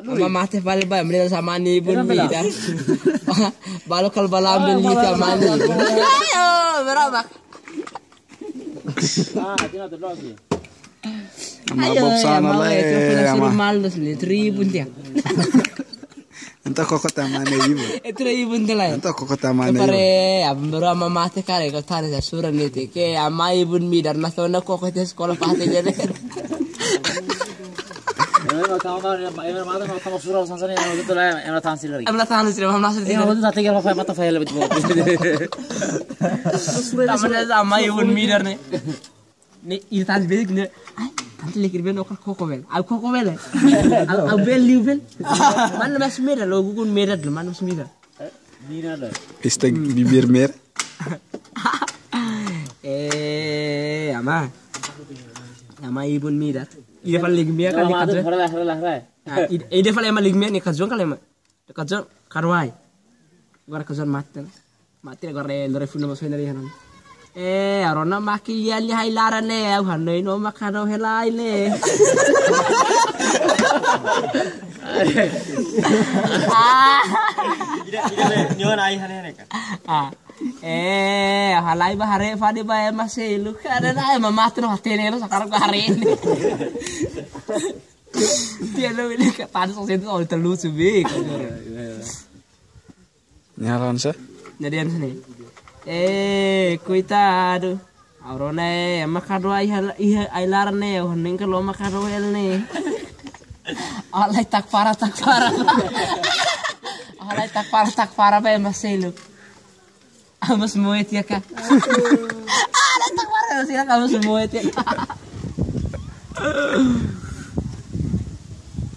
Mamate pale ba mlela samani ibun mida. Balo kal balam beli samani. Ayo berapa? Tina tuh lagi. Ayo sana le ama. Malus le 3000 dia. Entah kok tamane ibu. 3000 lah. Entah kok tamane. Pare abro mamate kare ko tane sa sura nete ke ama ibun midar na sona ko te sekolah pate jene. Kamu surau sansani yang itu lah yang tahan lagi. Amla tahan sih, amla sih. Yang itu tadi kalau mata file lebih tua. Tamane sama ibun midar nih. Nih itan bedik nih. Ay, tanti lekir ben okal koko bel. Au koko bel. Au bel liu bel. Mana mas midar lo gukun midar lo mana mas midar. Midar lah. Istek bibir mer. Ama. Ama ibun midar. Ide fal ligmia kan dikatzo. Ide fal ema ligmia ni katzo kan ema. Katzo karwai. Gora katzo maten. Mati gore lore funo mas henari hanan. Arona maki yali hailara ne au hanoi no makano helai ne. Ida nyon ai hane ka. Halai bahare fadi ba masih lu kada na mamatu no hatene no sekarang bahare ini. Dia lo ini ke panas itu all terlucu big. Nyaran sa? Jadian sini. Cuidado. Aurone makado ai larne honing ke lo makado el ne. Alai tak para. Alai tak para ba masih lu. Mas muet ya kak. Tak para sih kamu semua ya.